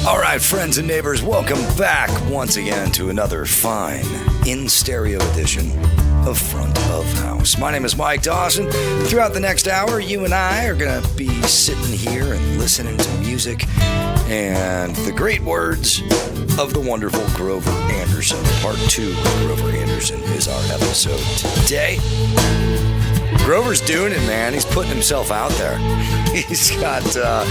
All right, friends and neighbors, welcome back once again to another fine in-stereo edition of Front of House. My name is Mike Dawson. Throughout the next hour, you and I are going to be sitting here and listening to music and the great words of the wonderful Grover Anderson. Part 2 of Grover Anderson is our episode today. Grover's doing it, man. He's putting himself out there. He's got a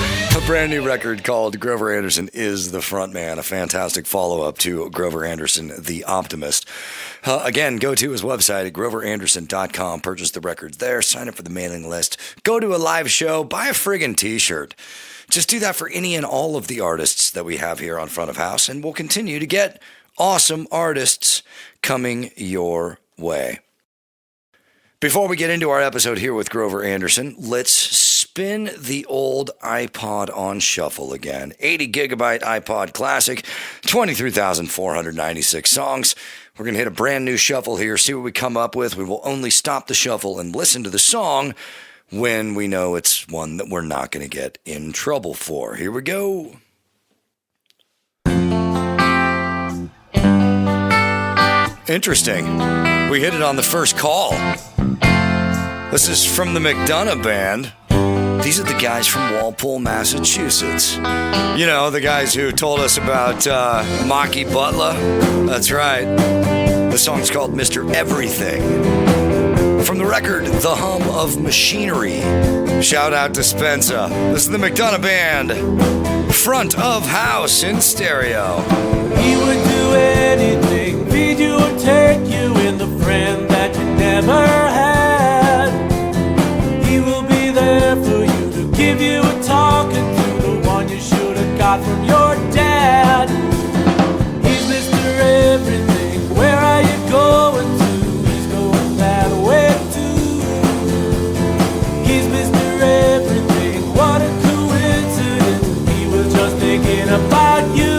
brand new record called Grover Anderson is the Front Man, a fantastic follow-up to Grover Anderson, the Optimist. Again, go to his website at groveranderson.com, purchase the records there, sign up for the mailing list, go to a live show, buy a friggin' t-shirt. Just do that for any and all of the artists that we have here on Front of House, and we'll continue to get awesome artists coming your way. Before we get into our episode here with Grover Anderson, let's spin the old iPod on shuffle again. 80 gigabyte iPod Classic, 23,496 songs. We're going to hit a brand new shuffle here, see what we come up with. We will only stop the shuffle and listen to the song when we know it's one that we're not going to get in trouble for. Here we go. Interesting. We hit it on the first call. This is from the McDonough Band. These are the guys from Walpole, Massachusetts. You know, the guys who told us about Maki Butler. That's right. The song's called Mr. Everything. From the record, The Hum of Machinery. Shout out to Spencer. This is the McDonough Band. Front of House in stereo. He would do anything, feed you or take you in, the friend that you never had. He will be there for you to give you a talking to, the one you should have got from your dad. He's Mr. Everything, where are you going to? He's going that way too. He's Mr. Everything, what a coincidence, he was just thinking about you.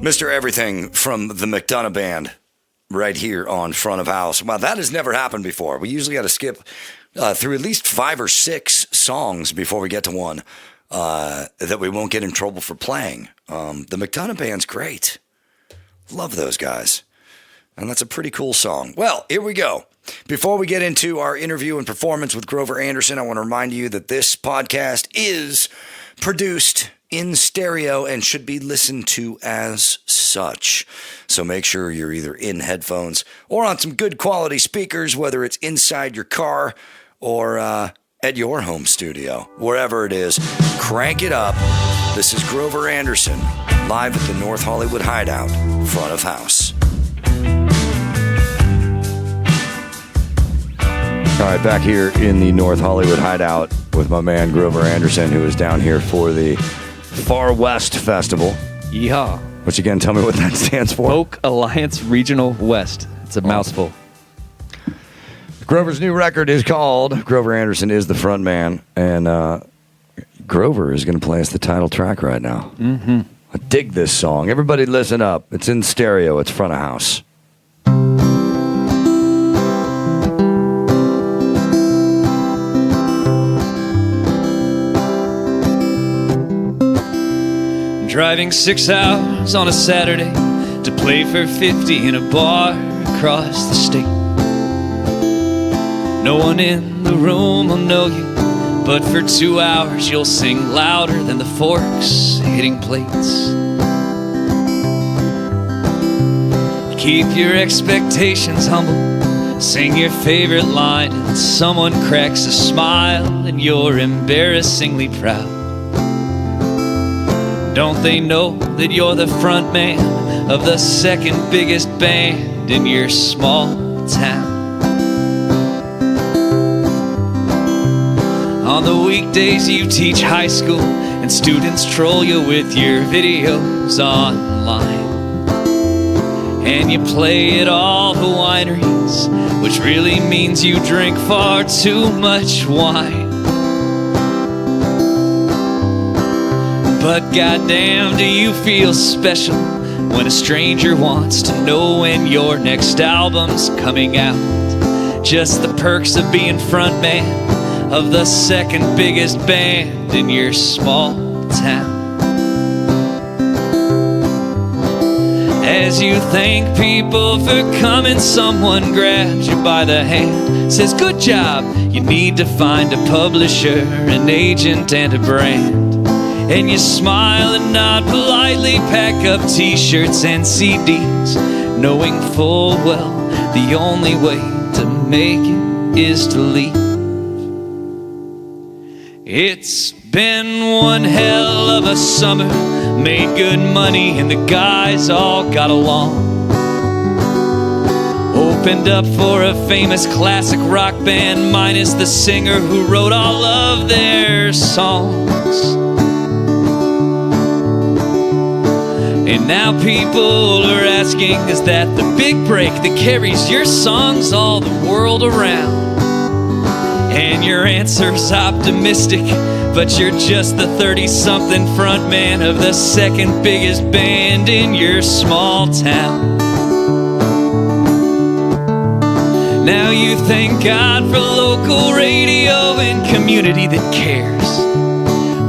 Mr. Everything from the McDonough Band right here on Front of House. Wow, that has never happened before. We usually got to skip through at least 5 or 6 songs before we get to one that we won't get in trouble for playing. The McDonough Band's great. Love those guys. And that's a pretty cool song. Well, here we go. Before we get into our interview and performance with Grover Anderson, I want to remind you that this podcast is produced in stereo and should be listened to as such. So make sure you're either in headphones or on some good quality speakers, whether it's inside your car or at your home studio, wherever it is. Crank it up. This is Grover Anderson, live at the North Hollywood Hideout, Front of House. All right, back here in the North Hollywood hideout with my man Grover Anderson, who is down here for the Far West Festival. Yeehaw. Which, again, tell me what that stands for. Folk Alliance Regional West. It's a mouthful. Grover's new record is called Grover Anderson is the Front Man, and Grover is going to play us the title track right now. Mm-hmm. I dig this song. Everybody listen up. It's in stereo. It's front of house. Driving 6 hours on a Saturday to play for 50 in a bar across the state. No one in the room will know you, but for 2 hours you'll sing louder than the forks hitting plates. Keep your expectations humble, sing your favorite line, and someone cracks a smile and you're embarrassingly proud. Don't they know that you're the front man of the second biggest band in your small town? On the weekdays you teach high school and students troll you with your videos online. And you play at all the wineries, which really means you drink far too much wine. But goddamn, do you feel special when a stranger wants to know when your next album's coming out? Just the perks of being front man of the second biggest band in your small town. As you thank people for coming, someone grabs you by the hand, says, "Good job, you need to find a publisher, an agent, and a brand." And you smile and nod politely, pack up t-shirts and CDs, knowing full well the only way to make it is to leave. It's been one hell of a summer, made good money and the guys all got along. Opened up for a famous classic rock band, minus the singer who wrote all of their songs. And now people are asking, is that the big break that carries your songs all the world around? And your answer's optimistic, but you're just the 30-something frontman of the second biggest band in your small town. Now you thank God for local radio and community that cares.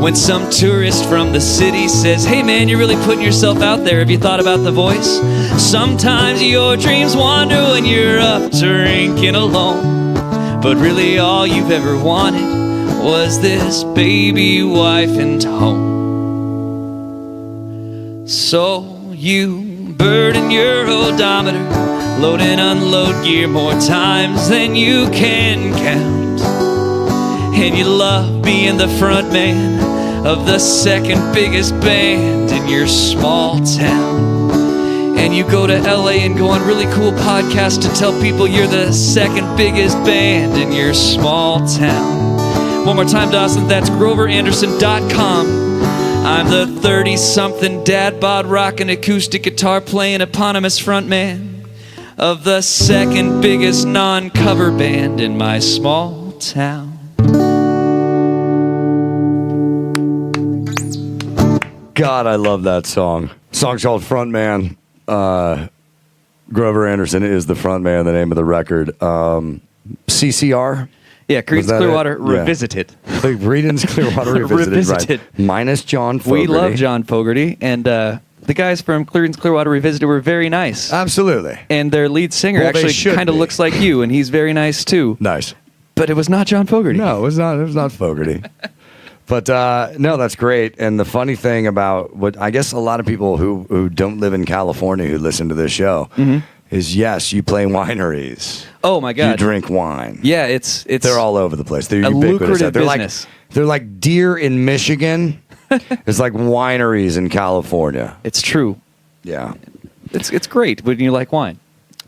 When some tourist from the city says, "Hey man, you're really putting yourself out there, have you thought about The Voice?" Sometimes your dreams wander when you're up drinking alone, but really all you've ever wanted was this baby, wife, and home. So you burden your odometer, load and unload gear more times than you can count. And you love being the front man of the second biggest band in your small town. And you go to LA and go on really cool podcasts to tell people you're the second biggest band in your small town. One more time, Dawson, that's GroverAnderson.com. I'm the 30-something dad bod rockin' acoustic guitar playing eponymous frontman of the second biggest non-cover band in my small town. God, I love that song. Song's called Frontman. Grover Anderson is the frontman, the name of the record. CCR? Yeah, Creedence Clearwater Yeah. Revisited. Creedence Clearwater Revisited. Right. Minus John Fogerty. We love John Fogerty, and the guys from Creedence Clearwater Revisited were very nice. Absolutely. And their lead singer Well, they actually should kind of be. looks like you, and he's very nice too. Nice. But it was not John Fogerty. No, it was not. It was not Fogerty. But no, that's great. And the funny thing about what I guess a lot of people who don't live in California who listen to this show is, yes, you play wineries. Oh my God. You drink wine. Yeah, it's They're all over the place. They're a ubiquitous. lucrative They're business. they're like deer in Michigan. It's like wineries in California. It's true. Yeah. It's great when you like wine.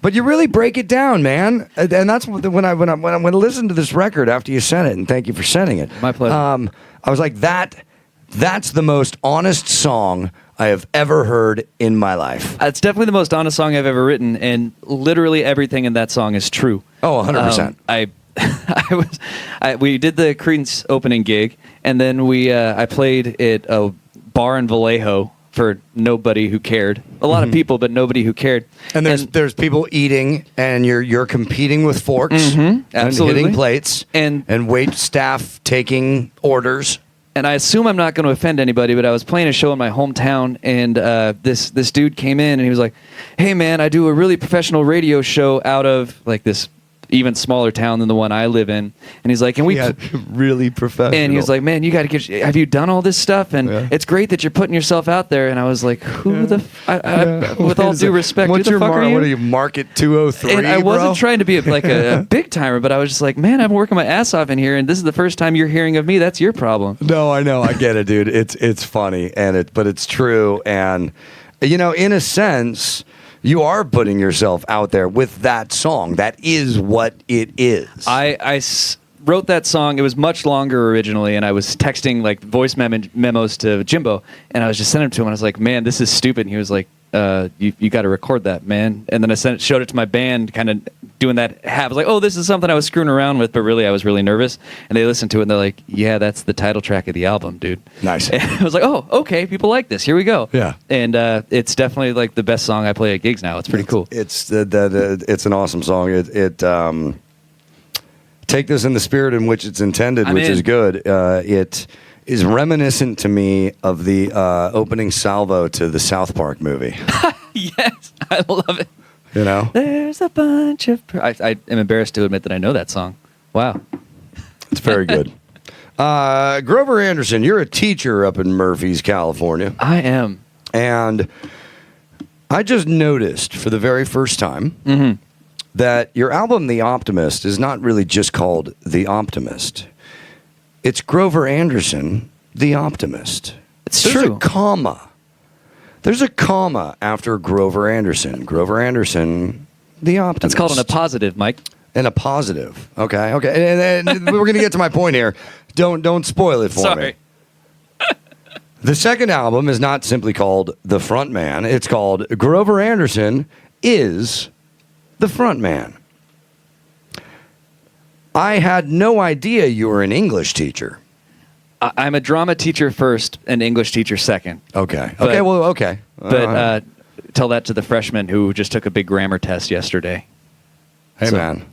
But you really break it down, man. And that's when I listened to this record after you sent it, and thank you for sending it. My pleasure. I was like, that's the most honest song I have ever heard in my life. It's definitely the most honest song I've ever written, and literally everything in that song is true. Oh, 100%. We did the Creedence opening gig, and then I played at a bar in Vallejo for nobody who cared. A lot of people, but nobody who cared. And there's people eating, and you're competing with forks and absolutely. hitting plates and wait staff taking orders. And I assume I'm not going to offend anybody, but I was playing a show in my hometown, and this dude came in, and he was like, "Hey, man, I do a really professional radio show out of like this even smaller town than the one I live in." And he's like, really professional. And he was like, "Man, you got to have you done all this stuff? And it's great that you're putting yourself out there." And I was like, with all due respect, what's who the fuck are you? What are you, Market 203, And I wasn't bro? trying to be a big timer, but I was just like, man, I'm working my ass off in here, and this is the first time you're hearing of me. That's your problem. No, I know. I get it, dude. It's funny, but it's true. And, in a sense, you are putting yourself out there with that song. That is what it is. I wrote that song. It was much longer originally, and I was texting like voice memos to Jimbo, and I was just sending them to him, and I was like, man, this is stupid. And he was like, you got to record that, man. And then I showed it to my band, kind of doing that. I was like, oh, this is something I was screwing around with, but really I was really nervous. And they listened to it, and they're like, yeah, that's the title track of the album, dude. Nice. And I was like, oh, okay, people like this. Here we go. Yeah. And it's definitely like the best song I play at gigs now. It's pretty cool. It's an awesome song. It take this in the spirit in which it's intended, which is good. It is reminiscent to me of the opening salvo to the South Park movie. Yes, I love it. There's a bunch of... I am embarrassed to admit that I know that song. Wow. It's very good. Grover Anderson, you're a teacher up in Murphy's, California. I am. And I just noticed for the very first time that your album, The Optimist, is not really just called The Optimist. It's Grover Anderson, The Optimist. It's There's true. a comma. There's a comma after Grover Anderson. Grover Anderson, The Optimist. It's called an appositive, Mike. And a positive. Okay. And we're going to get to my point here. Don't spoil it for Sorry. me. The second album is not simply called The Front Man. It's called Grover Anderson is the Front Man. I had no idea you were an English teacher. I'm a drama teacher first and English teacher second. Okay. But- Okay. But tell that to the freshman who just took a big grammar test yesterday. Hey, so- man.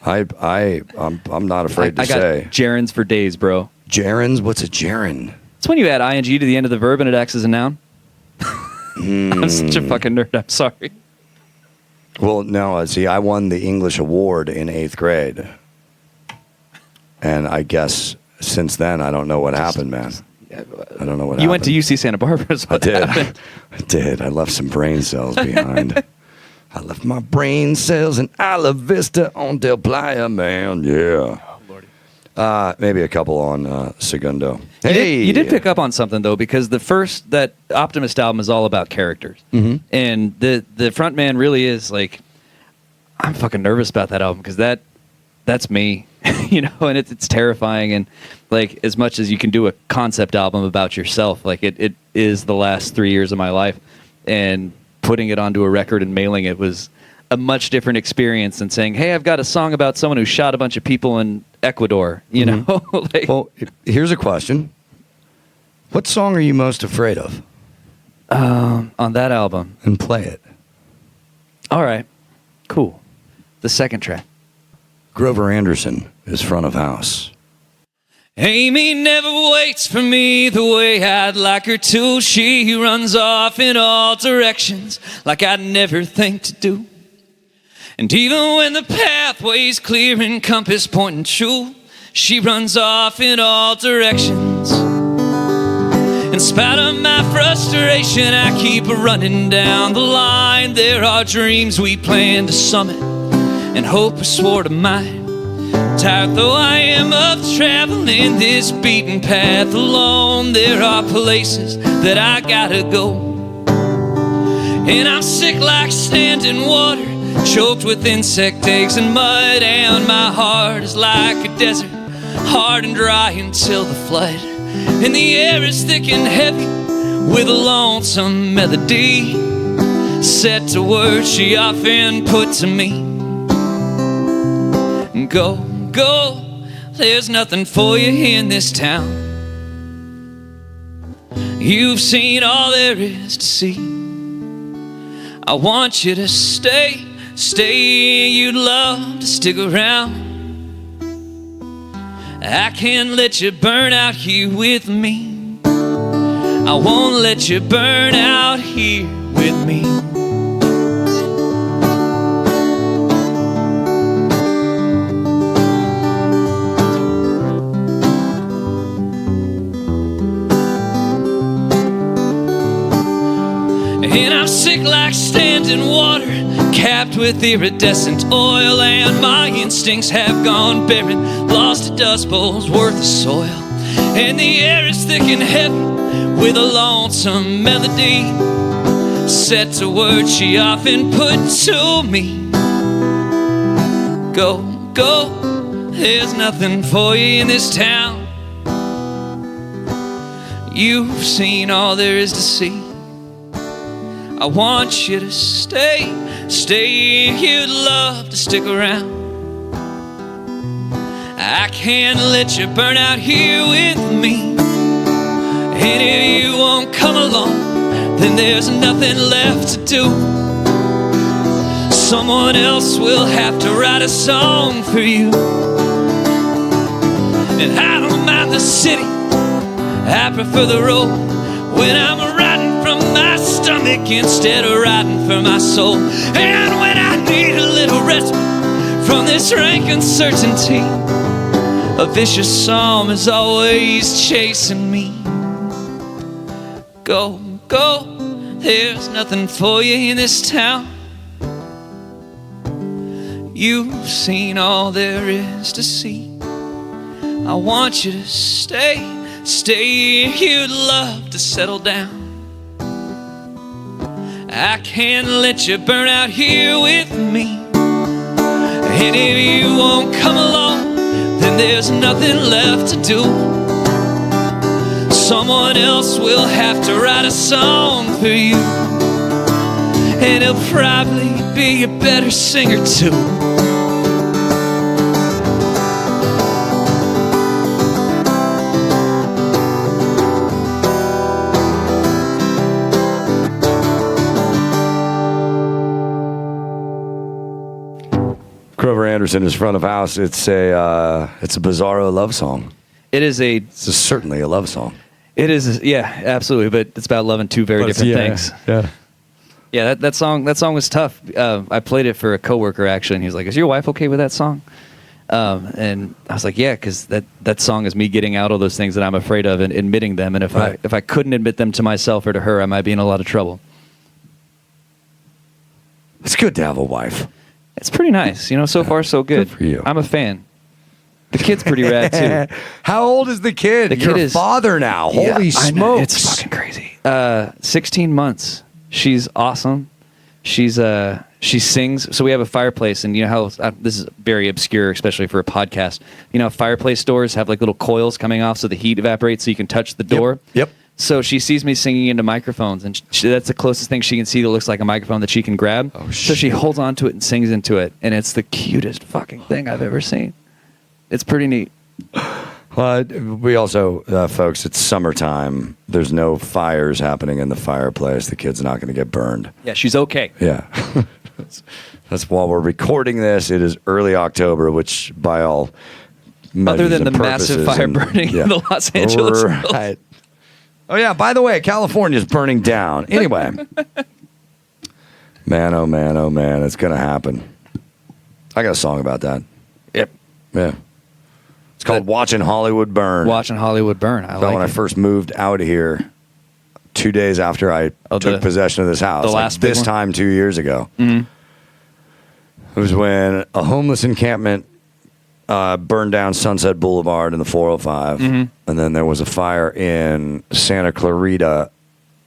I'm not afraid to I got say. gerunds for days, bro. Gerunds? What's a gerund? It's when you add ing to the end of the verb and it acts as a noun. I'm such a fucking nerd. I'm sorry. Well, no. See, I won the English award in 8th grade. And I guess since then, I don't know what happened, man. I don't know what happened. You went to UC Santa Barbara. Is what happened. I did. I left some brain cells behind. I left my brain cells in Isla Vista on Del Playa, man. Yeah. Oh, Lordy. Maybe a couple on Segundo. You did pick up on something, though, because that Optimist album is all about characters. Mm-hmm. And the front man really is like, I'm fucking nervous about that album because that's me, and it's terrifying. And like, as much as you can do a concept album about yourself, like it is the last 3 years of my life, and putting it onto a record and mailing it was a much different experience than saying, hey, I've got a song about someone who shot a bunch of people in Ecuador, know? Like, Well, here's a question. What song are you most afraid of? on that album. And play it. All right, cool. The second track. Grover Anderson is front of house. Amy never waits for me the way I'd like her to. She runs off in all directions like I'd never think to do. And even when the pathway's clear and compass pointing true, she runs off in all directions. In spite of my frustration, I keep running down the line. There are dreams we plan to summit and hope we swore to mine. Tired though I am of traveling this beaten path alone, there are places that I gotta go. And I'm sick like standing water, choked with insect eggs and mud, and my heart is like a desert, hard and dry until the flood. And the air is thick and heavy with a lonesome melody set to words she often put to me. Go, go, there's nothing for you in this town. You've seen all there is to see. I want you to stay, stay, you'd love to stick around. I can't let you burn out here with me. I won't let you burn out here with me. And I'm sick like standing water, capped with iridescent oil, and my instincts have gone barren, lost to dust bowls worth of soil. And the air is thick and heavy with a lonesome melody set to words she often put to me. Go, go, there's nothing for you in this town. You've seen all there is to see. I want you to stay, stay, you'd love to stick around. I can't let you burn out here with me. And if you won't come along, then there's nothing left to do. Someone else will have to write a song for you. And I don't mind the city, I prefer the road when I'm riding from my stomach instead of riding for my soul. And when I need a little rest from this rank uncertainty, a vicious psalm is always chasing me. Go, go, there's nothing for you in this town. You've seen all there is to see. I want you to stay, stay, you'd love to settle down. I can't let you burn out here with me. And if you won't come along, then there's nothing left to do. Someone else will have to write a song for you. And he'll probably be a better singer too. Grover Anderson is front of house. It's a bizarro love song. It's certainly a love song. It is, yeah, absolutely. But it's about loving two very different things. Yeah. That song was tough. I played it for a coworker actually, and he was like, "Is your wife okay with that song?" And I was like, "Yeah," because that song is me getting out all those things that I'm afraid of and admitting them. And if I couldn't admit them to myself or to her, I might be in a lot of trouble. It's good to have a wife. It's pretty nice, so far so good. Good for you. I'm a fan. The kid's pretty rad too. How old is the kid? You're a father now. Holy smokes. Know, it's fucking crazy. 16 months. She's awesome. She sings. So we have a fireplace, and you know how this is very obscure, especially for a podcast. You know, fireplace doors have like little coils coming off so the heat evaporates so you can touch the door. Yep. So she sees me singing into microphones, and that's the closest thing she can see that looks like a microphone that she can grab. Oh, so she holds onto it and sings into it, and it's the cutest fucking thing I've ever seen. It's pretty neat. We also, folks, it's summertime. There's no fires happening in the fireplace. The kid's not going to get burned. Yeah, she's okay. Yeah. That's while we're recording this. It is early October, which by all measures other than the massive fire burning in the Los Angeles hills. Right. Oh, yeah, by the way, California's burning down. Anyway. Man, oh, man, it's going to happen. I got a song about that. Yep. Yeah. It's called Watching Hollywood Burn. Watching Hollywood Burn. When I first moved out here, 2 days after I took possession of this house. This time 2 years ago. Mm-hmm. It was when a homeless encampment burned down Sunset Boulevard and the 405. Mm-hmm. And then there was a fire in Santa Clarita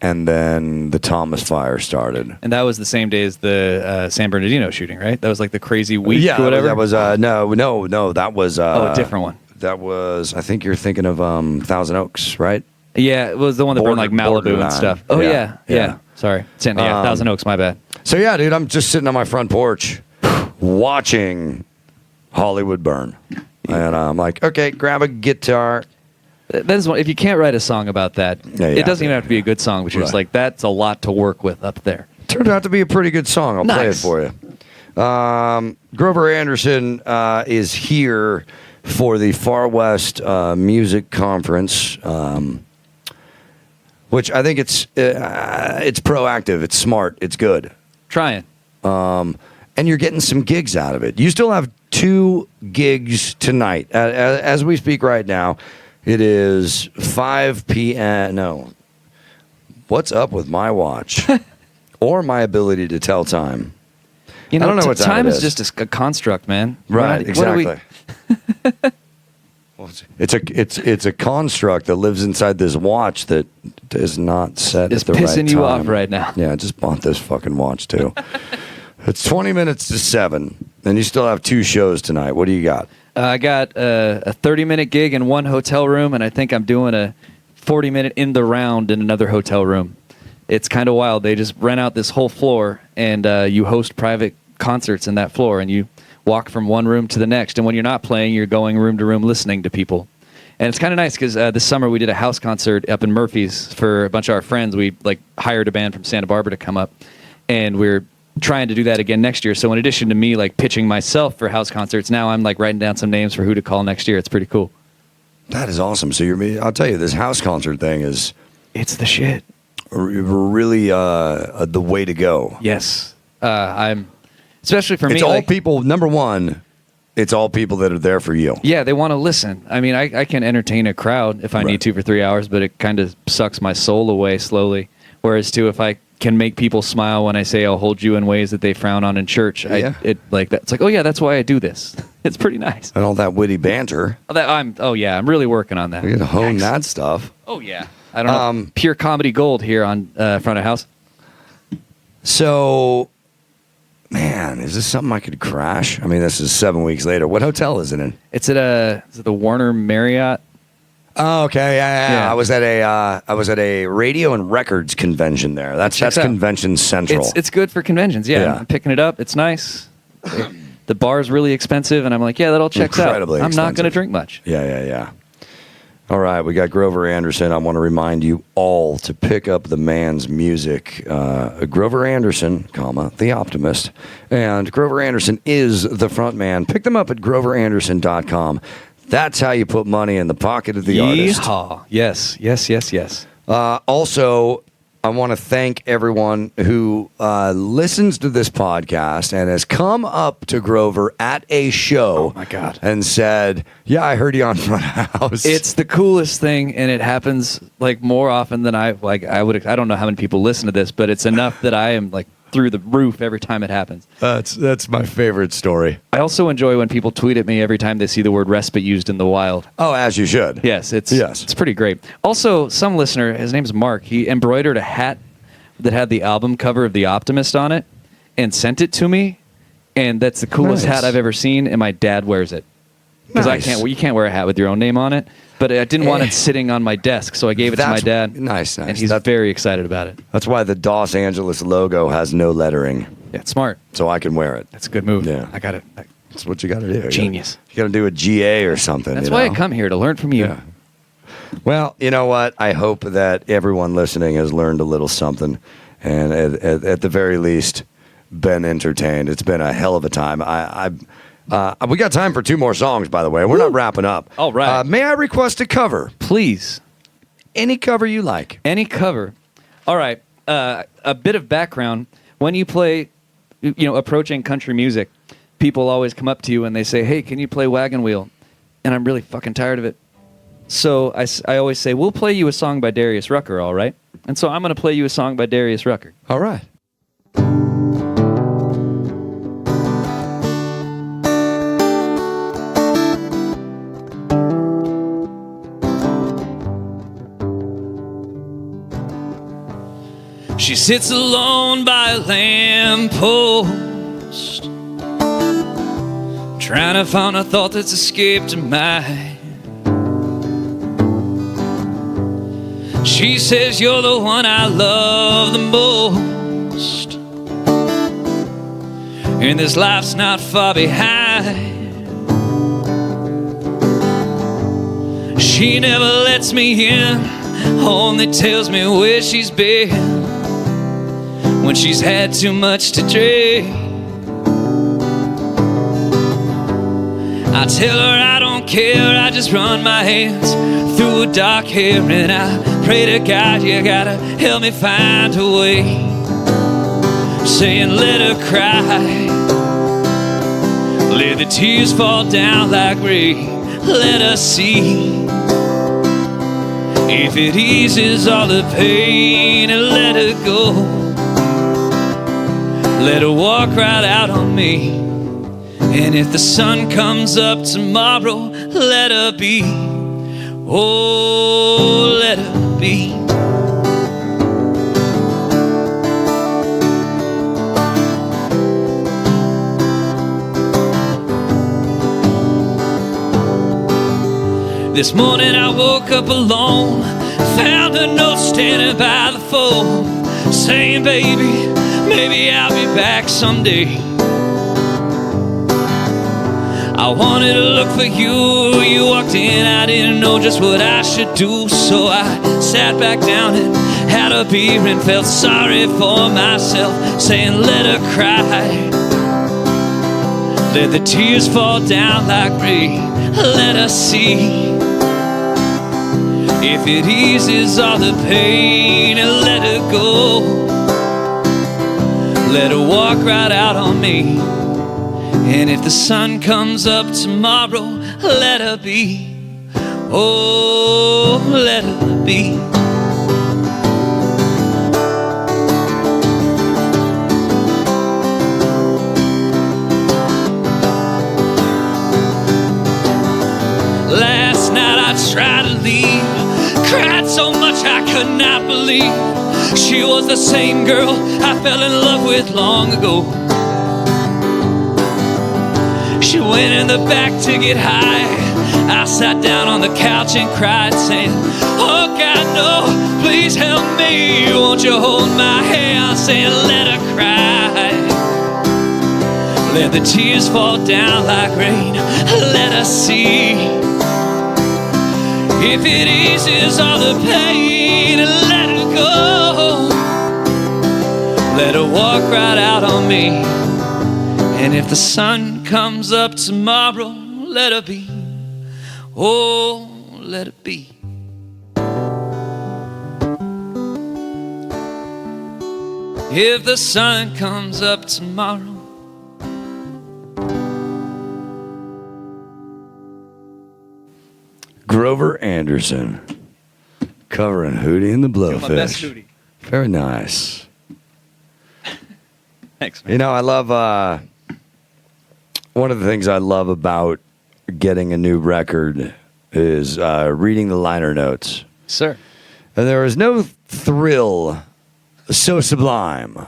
and then the Thomas fire started. And that was the same day as the San Bernardino shooting, right? That was like the crazy week Yeah, or whatever. that was no, that was a different one. That was, I think you're thinking of Thousand Oaks, right? Yeah, it was the one that burned like Malibu Borderline. and stuff. Oh Yeah, yeah. yeah. Sorry, Thousand Oaks. My bad. So yeah, dude, I'm just sitting on my front porch watching Hollywood burn, and I'm like, okay, grab a guitar. That is one. If you can't write a song about that, Yeah, it doesn't even have to be a good song. But you're just Right. like, that's a lot to work with up there. Turned out to be a pretty good song. I'll play it Nice. for you. Grover Anderson is here for the Far West Music Conference, which I think it's proactive, it's smart, it's good, Trying. and you're getting some gigs out of it. You still have 2 gigs tonight as we speak right now. It is 5 p.m. No, what's up with my watch or my ability to tell time? You know, I don't know what time time it is is. just a construct, man. Right, What are we- exactly. Well, it's a construct that lives inside this watch that is not set It's at the right time. pissing you off right now. Yeah, I just bought this fucking watch too. It's 20 minutes to 7, and you still have 2 shows tonight. What do you got? I got a 30-minute gig in one hotel room, and I think I'm doing a 40-minute in the round in another hotel room. It's kind of wild. They just rent out this whole floor, and you host private concerts in that floor, and you walk from one room to the next. And when you're not playing, you're going room to room listening to people. And it's kind of nice because this summer we did a house concert up in Murphy's for a bunch of our friends. We hired a band from Santa Barbara to come up, and we're trying to do that again next year. So in addition to me pitching myself for house concerts, now I'm writing down some names for who to call next year. It's pretty cool. That is awesome. So I'll tell you, this house concert thing is It's the shit. really the way to go. Yes. I'm especially for me. It's all people. Number one, it's all people that are there for you. Yeah, they want to listen. I mean, I can entertain a crowd if I Right. need to for 3 hours, but it kind of sucks my soul away slowly. Whereas, if I can make people smile when I say I'll hold you in ways that they frown on in church, Yeah. It's like, oh yeah, that's why I do this. It's pretty nice. And all that witty banter. I'm really working on that. You can hone that stuff. Oh yeah, I don't know. Pure comedy gold here on front of house. So, man, is this something I could crash? I mean, this is 7 weeks later. What hotel is it in? It's at is it the Warner Marriott? Oh, okay, yeah. Yeah. I was at a radio and records convention there. That's Checks out. Convention Central. It's good for conventions. Yeah, Yeah. I'm picking it up. It's nice. The bar's really expensive, and I'm like, yeah, that all checks Incredibly out. I'm not going to expensive. drink much. Yeah. All right, we got Grover Anderson. I want to remind you all to pick up the man's music. Grover Anderson, The Optimist. And Grover Anderson is the front man. Pick them up at groveranderson.com. That's how you put money in the pocket of the artist. Yeehaw. Yes. Also, I want to thank everyone who listens to this podcast and has come up to Grover at a show. Oh, my God. And said, yeah, I heard you on Front House. It's the coolest thing, and it happens more often than I would. I don't know how many people listen to this, but it's enough that I am through the roof every time it happens. That's my favorite story. I also enjoy when people tweet at me every time they see the word respite used in the wild. Oh, as you should. Yes, it's pretty great. Also, some listener, his name's Mark, he embroidered a hat that had the album cover of The Optimist on it and sent it to me, and that's the coolest Nice. hat I've ever seen, and my dad wears it. Because Nice. you can't wear a hat with your own name on it, but I didn't want it sitting on my desk, so I gave it to my dad. Nice. And he's very excited about it. That's why the Los Angeles logo has no lettering, Yeah, it's smart. so I can wear it. That's a good move. Yeah. I got it. That's what you got to do. Genius. You got to do a GA or something. That's you why know? I come here, to learn from you. Yeah. Well, you know what? I hope that everyone listening has learned a little something, and at the very least, been entertained. It's been a hell of a time. We got time for 2 more songs, by the way. We're not wrapping up. All right. May I request a cover? Please. Any cover you like. Any cover. All right. A bit of background. When you play, approaching country music, people always come up to you and they say, hey, can you play Wagon Wheel? And I'm really fucking tired of it. So I always say, we'll play you a song by Darius Rucker, all right? And so I'm going to play you a song by Darius Rucker. All right. She sits alone by a lamppost, trying to find a thought that's escaped her mind. She says you're the one I love the most, and this life's not far behind. She never lets me in, only tells me where she's been when she's had too much to drink. I tell her I don't care, I just run my hands through her dark hair, and I pray to God, you gotta help me find a way, saying let her cry, let the tears fall down like rain, let her see if it eases all the pain, and let her go, let her walk right out on me. And if the sun comes up tomorrow, let her be, oh, let her be. This morning I woke up alone, found a note standing by the phone, saying, baby, maybe I'll be back someday. I wanted to look for you, you walked in, I didn't know just what I should do, so I sat back down and had a beer and felt sorry for myself, saying let her cry, let the tears fall down like rain, let her see if it eases all the pain, and let her go, let her walk right out on me. And if the sun comes up tomorrow, let her be, oh, let her be. Last night I tried to leave, cried so much I could not believe she was the same girl I fell in love with long ago. She went in the back to get high, I sat down on the couch and cried, saying, oh God, no, please help me, won't you hold my hand, saying let her cry, let the tears fall down like rain, let her see if it eases all the pain, and let her go, let her walk right out on me. And if the sun comes up tomorrow, let her be, oh, let it be. If the sun comes up tomorrow. Grover Anderson covering Hootie and the Blowfish. My best Hootie. Very nice. Thanks, man. You know, I love one of the things I love about getting a new record is reading the liner notes. Sir. And there is no thrill so sublime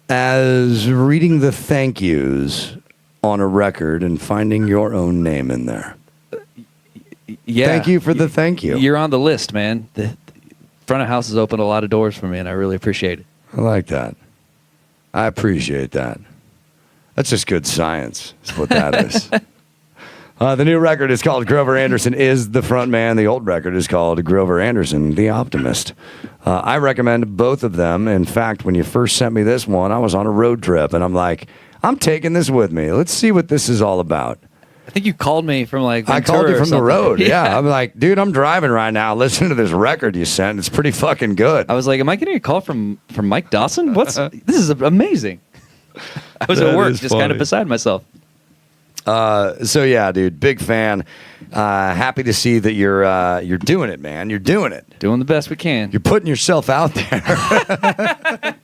as reading the thank yous on a record and finding your own name in there. Yeah. Thank you for the thank you. You're on the list, man. The front of house has opened a lot of doors for me, and I really appreciate it. I like that. I appreciate that. That's just good science, is what that is. The new record is called Grover Anderson is the Front Man. The old record is called Grover Anderson, the Optimist. I recommend both of them. In fact, when you first sent me this one, I was on a road trip, and I'm like, I'm taking this with me. Let's see what this is all about. I think you called me from like Ventura I called you or from the something. road. Yeah. I'm like, dude, I'm driving right now. Listen to this record you sent. It's pretty fucking good. I was like, am I getting a call from Mike Dawson? This is amazing. I was That at work, is just kind funny. of beside myself. So yeah, dude, big fan. Happy to see that you're doing it, man. You're doing it. Doing the best we can. You're putting yourself out there.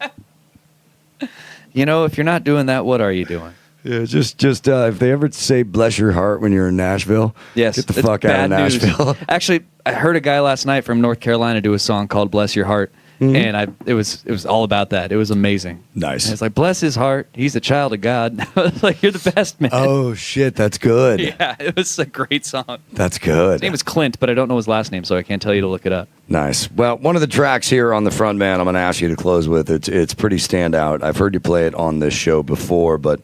You know, if you're not doing that, what are you doing? Yeah, just if they ever say bless your heart when you're in Nashville, Yes, get the it's fuck out of bad news. Nashville. Actually, I heard a guy last night from North Carolina do a song called "Bless Your Heart," and it was all about that. It was amazing. Nice. And it's like, bless his heart, he's a child of God. I was like, you're the best, man. Oh shit, that's good. Yeah, it was a great song. That's good. His name was Clint, but I don't know his last name, so I can't tell you to look it up. Nice. Well, one of the tracks here on the front, man, I'm going to ask you to close with. It's pretty standout. I've heard you play it on this show before, but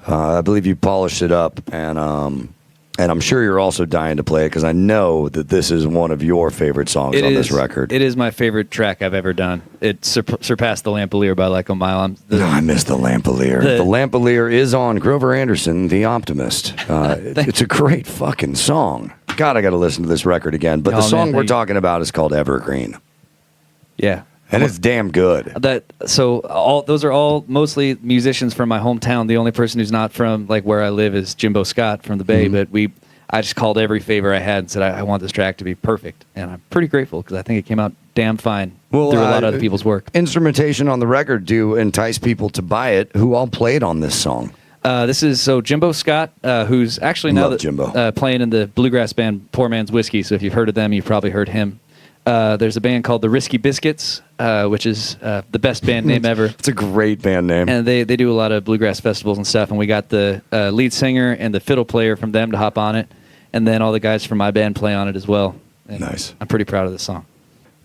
I believe you polished it up, and I'm sure you're also dying to play it because I know that this is one of your favorite songs on this record. It is my favorite track I've ever done. It surpassed The Lampalier by like a mile. I miss The Lampalier. The Lampalier is on Grover Anderson, The Optimist. It's a great fucking song. God, I got to listen to this record again. But the song we're talking about is called Evergreen. Yeah. And it's damn good. Those are all mostly musicians from my hometown. The only person who's not from like where I live is Jimbo Scott from the Bay. But I just called every favor I had and said I want this track to be perfect, and I'm pretty grateful because I think it came out damn fine through a lot of other people's work. Instrumentation on the record do entice people to buy it. Who all played on this song? This is Jimbo Scott, who's actually now playing in the bluegrass band Poor Man's Whiskey. So if you've heard of them, you've probably heard him. There's a band called the Risky Biscuits, which is the best band name ever. It's a great band name. And they do a lot of bluegrass festivals and stuff. And we got the lead singer and the fiddle player from them to hop on it. And then all the guys from my band play on it as well. And nice. I'm pretty proud of this song.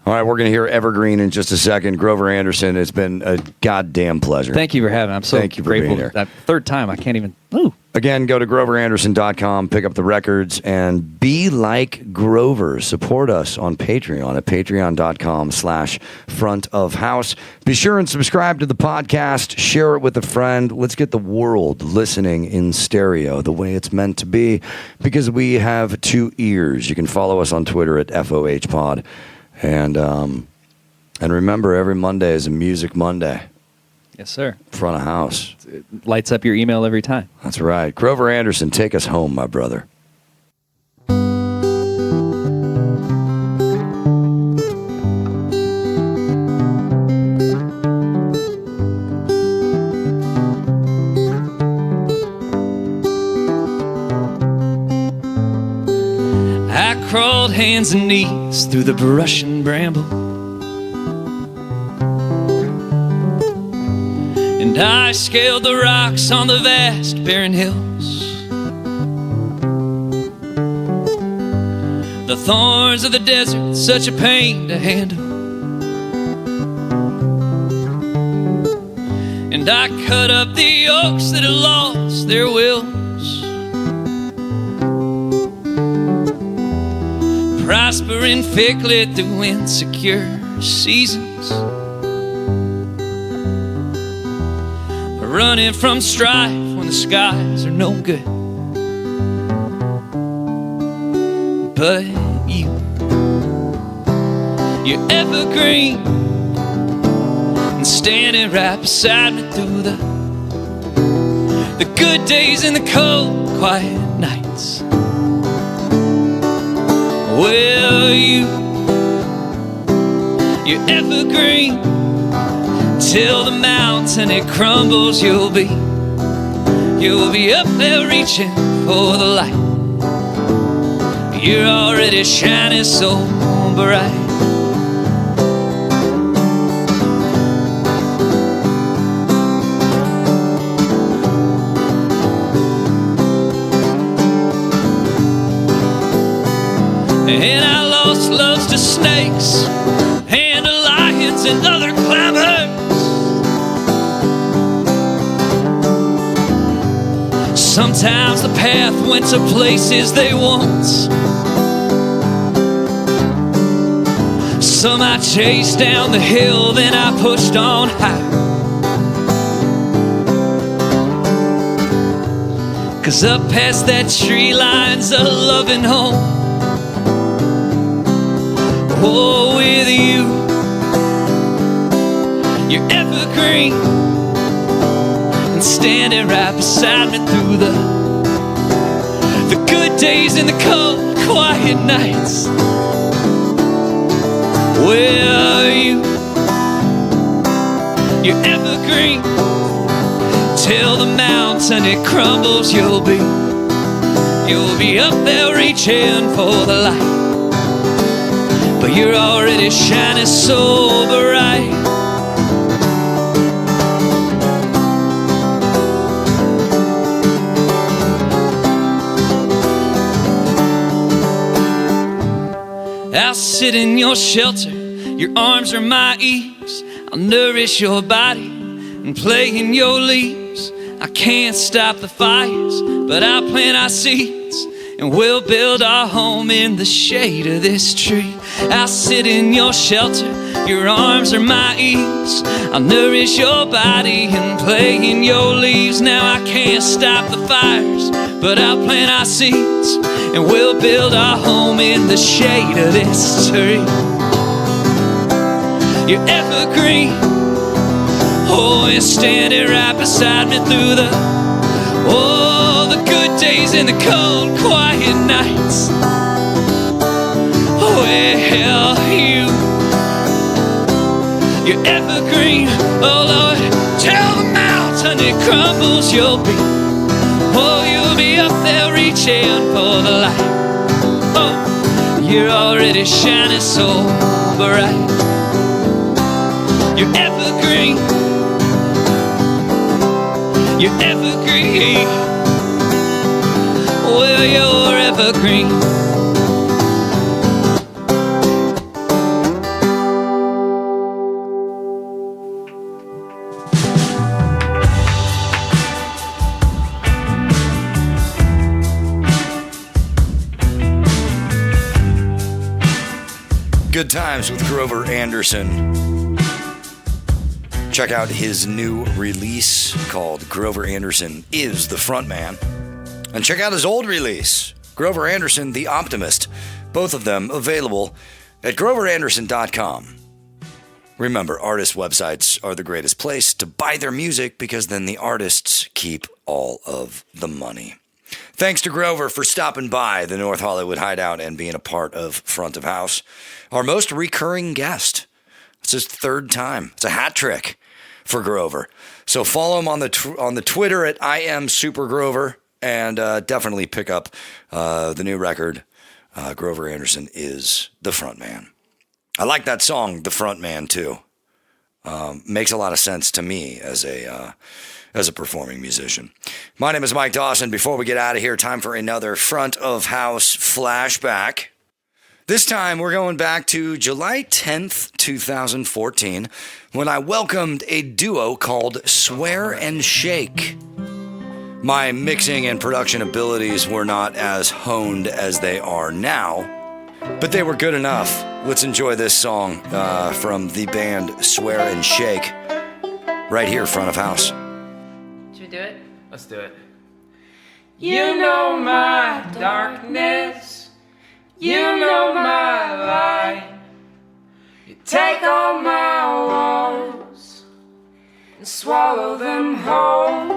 All right, we're going to hear Evergreen in just a second. Grover Anderson, it's been a goddamn pleasure. Thank you for having me. I'm so grateful. That third time, I can't even... Ooh. Again, go to groveranderson.com, pick up the records, and be like Grover. Support us on Patreon at patreon.com/front of house. Be sure and subscribe to the podcast. Share it with a friend. Let's get the world listening in stereo the way it's meant to be, because we have 2 ears. You can follow us on Twitter at FOHpod. And remember, every Monday is a Music Monday. Yes, sir. Front of house. It lights up your email every time. That's right. Grover Anderson, take us home, my brother. I crawled hands and knees through the brush and bramble, and I scaled the rocks on the vast barren hills. The thorns of the desert, such a pain to handle, and I cut up the oaks that had lost their wills. Prospering thickly through insecure seasons, running from strife when the skies are no good. But you're evergreen, and standing right beside me through the good days and the cold, quiet nights. Well, you're evergreen till the mountain it crumbles. You'll be up there reaching for the light. You're already shining so bright. And I lost loves to snakes and to lions and other climbers. Sometimes the path went to places they once. Some I chased down the hill, then I pushed on high. 'Cause up past that tree line's a loving home. Oh, with you, you're evergreen, and standing right beside me through the good days and the cold, quiet nights. Well, you're evergreen till the mountain it crumbles. You'll be up there reaching for the light. But You're already shining so bright. I'll sit in your shelter, your arms are my eaves. I'll nourish your body and play in your leaves. I can't stop the fires, but I'll plant our seeds, and we'll build our home in the shade of this tree. I'll sit in your shelter, your arms are my eaves. I'll nourish your body and play in your leaves. Now I can't stop the fires, but I'll plant our seeds, and we'll build our home in the shade of this tree. You're evergreen, oh, you're standing right beside me through the good days and the cold, quiet nights. Oh, well, you're evergreen, oh Lord, tell the mountain it crumbles, you'll be, oh, you'll be up there reaching for the light. Oh, you're already shining so bright. You're evergreen, you're evergreen, well, you're evergreen. Good times with Grover Anderson. Check out his new release called Grover Anderson is the Frontman. And check out his old release, Grover Anderson, The Optimist. Both of them available at groveranderson.com. Remember, artist websites are the greatest place to buy their music because then the artists keep all of the money. Thanks to Grover for stopping by the North Hollywood Hideout and being a part of Front of House. Our most recurring guest. It's his third time. It's a hat trick for Grover. So follow him on the Twitter at IamSuperGrover and definitely pick up the new record. Grover Anderson is the Frontman. I like that song, The Frontman, too. Makes a lot of sense to me as a performing musician. My name is Mike Dawson. Before we get out of here, time for another Front of House flashback. This time, we're going back to July 10th, 2014, when I welcomed a duo called Swear and Shake. My mixing and production abilities were not as honed as they are now, but they were good enough. Let's enjoy this song from the band Swear and Shake, right here, Front of House. Should we do it? Let's do it. You know my darkness. You know my light. You take all my walls and swallow them whole.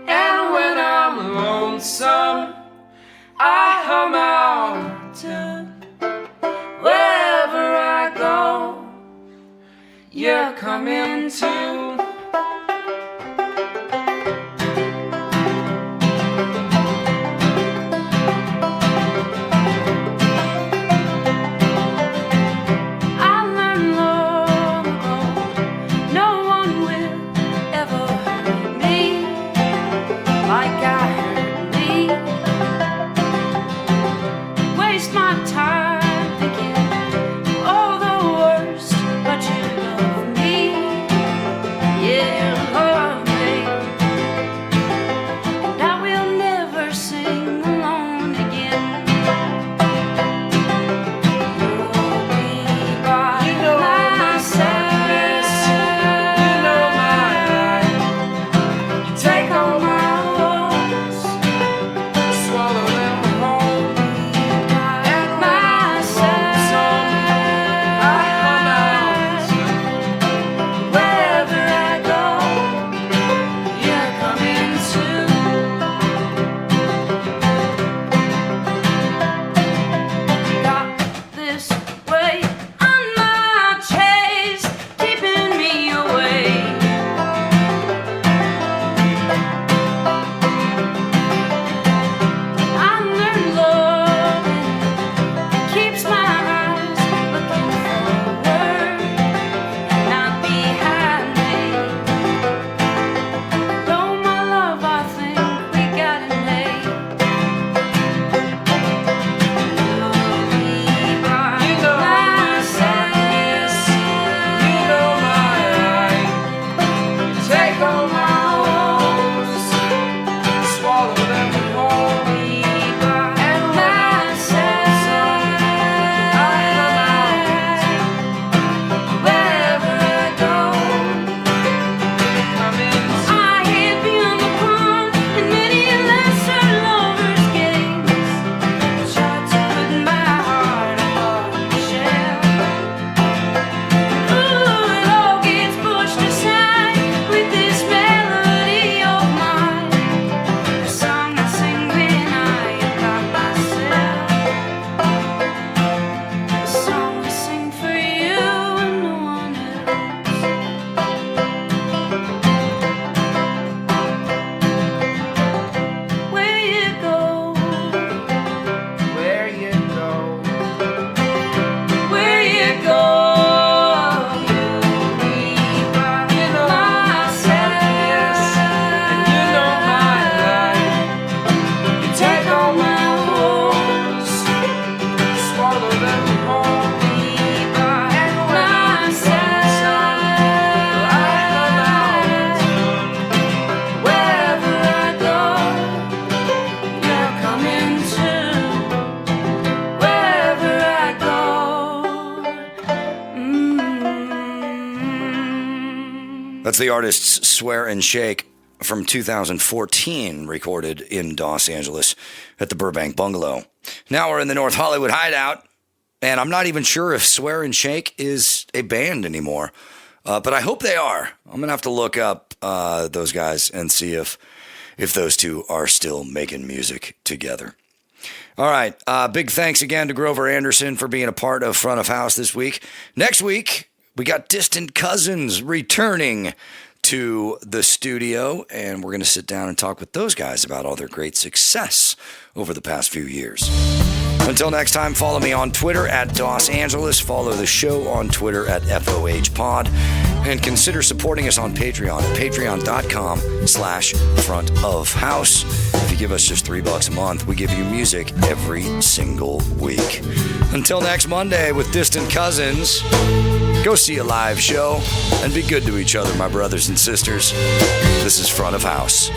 And when I'm lonesome, I hum out to wherever I go. You're coming too. That's the artists Swear and Shake from 2014, recorded in Los Angeles at the Burbank Bungalow. Now we're in the North Hollywood Hideout, and I'm not even sure if Swear and Shake is a band anymore, but I hope they are. I'm going to have to look up those guys and see if those two are still making music together. All right, big thanks again to Grover Anderson for being a part of Front of House this week. Next week, we got Distant Cousins returning to the studio, and we're going to sit down and talk with those guys about all their great success over the past few years. Until next time, follow me on Twitter at Dos Angeles, follow the show on Twitter at FOHPod, and consider supporting us on Patreon at patreon.com/frontofhouse. If you give us just $3 a month, we give you music every single week. Until next Monday with Distant Cousins, go see a live show and be good to each other, my brothers and sisters. This is Front of House.